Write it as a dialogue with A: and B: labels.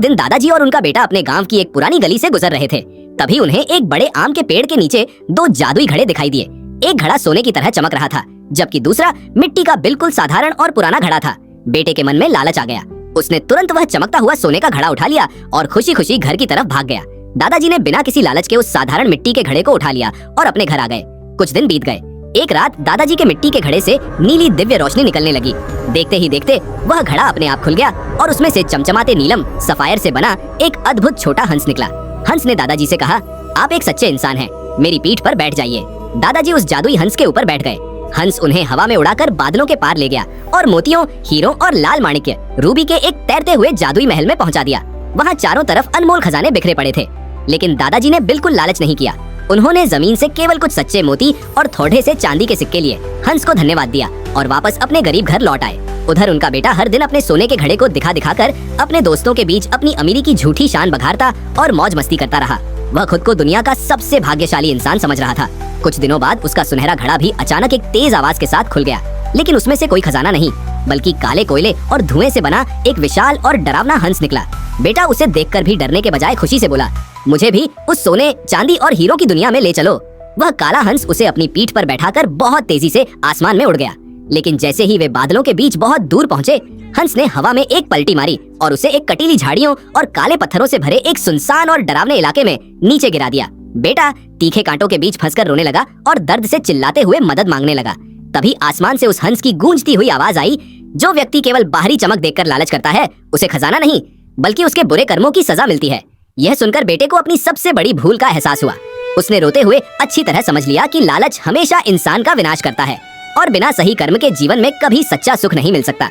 A: दिन दादाजी और उनका बेटा अपने गांव की एक पुरानी गली से गुजर रहे थे। तभी उन्हें एक बड़े आम के पेड़ के नीचे दो जादुई घड़े दिखाई दिए। एक घड़ा सोने की तरह चमक रहा था, जबकि दूसरा मिट्टी का बिल्कुल साधारण और पुराना घड़ा था। बेटे के मन में लालच आ गया। उसने तुरंत वह चमकता हुआ सोने का घड़ा उठा लिया और खुशी खुशी घर की तरफ भाग गया। दादाजी ने बिना किसी लालच के उस साधारण मिट्टी के घड़े को उठा लिया और अपने घर आ गए। कुछ दिन बीत गए। एक रात दादाजी के मिट्टी के घड़े से नीली दिव्य रोशनी निकलने लगी। देखते ही देखते वह घड़ा अपने आप खुल गया और उसमें से चमचमाते नीलम सफायर से बना एक अद्भुत छोटा हंस निकला। हंस ने दादाजी से कहा, आप एक सच्चे इंसान हैं, मेरी पीठ पर बैठ जाइए। दादाजी उस जादुई हंस के ऊपर बैठ गए। हंस उन्हें हवा में उड़ाकर बादलों के पार ले गया और मोतियों, हीरों और लाल माणिक्य रूबी के एक तैरते हुए जादुई महल में पहुंचा दिया। वहाँ चारों तरफ अनमोल खजाने बिखरे पड़े थे, लेकिन दादाजी ने बिल्कुल लालच नहीं किया। उन्होंने जमीन से केवल कुछ सच्चे मोती और थोड़े से चांदी के सिक्के लिए हंस को धन्यवाद दिया और वापस अपने गरीब घर लौट आए। उधर उनका बेटा हर दिन अपने सोने के घड़े को दिखा दिखाकर अपने दोस्तों के बीच अपनी अमीरी की झूठी शान बघारता और मौज मस्ती करता रहा। वह खुद को दुनिया का सबसे भाग्यशाली इंसान समझ रहा था। कुछ दिनों बाद उसका सुनहरा घड़ा भी अचानक एक तेज आवाज के साथ खुल गया, लेकिन उसमें से कोई खजाना नहीं, बल्कि काले कोयले और धुएं से बना एक विशाल और डरावना हंस निकला। बेटा उसे देखकर भी डरने के बजाय खुशी से बोला, मुझे भी उस सोने, चांदी और हीरो की दुनिया में ले चलो। वह काला हंस उसे अपनी पीठ पर बैठाकर बहुत तेजी से आसमान में उड़ गया। लेकिन जैसे ही वे बादलों के बीच बहुत दूर पहुंचे, हंस ने हवा में एक पलटी मारी और उसे एक कटीली झाड़ियों और काले पत्थरों से भरे एक सुनसान और डरावने इलाके में नीचे गिरा दिया। बेटा तीखे कांटों के बीच फंसकर रोने लगा और दर्द से चिल्लाते हुए मदद मांगने लगा। तभी आसमान से उस हंस की गूंजती हुई आवाज आई, जो व्यक्ति केवल बाहरी चमक देखकर लालच करता है, उसे खजाना नहीं बल्कि उसके बुरे कर्मों की सजा मिलती है। यह सुनकर बेटे को अपनी सबसे बड़ी भूल का एहसास हुआ। उसने रोते हुए अच्छी तरह समझ लिया कि लालच हमेशा इंसान का विनाश करता है और बिना सही कर्म के जीवन में कभी सच्चा सुख नहीं मिल सकता।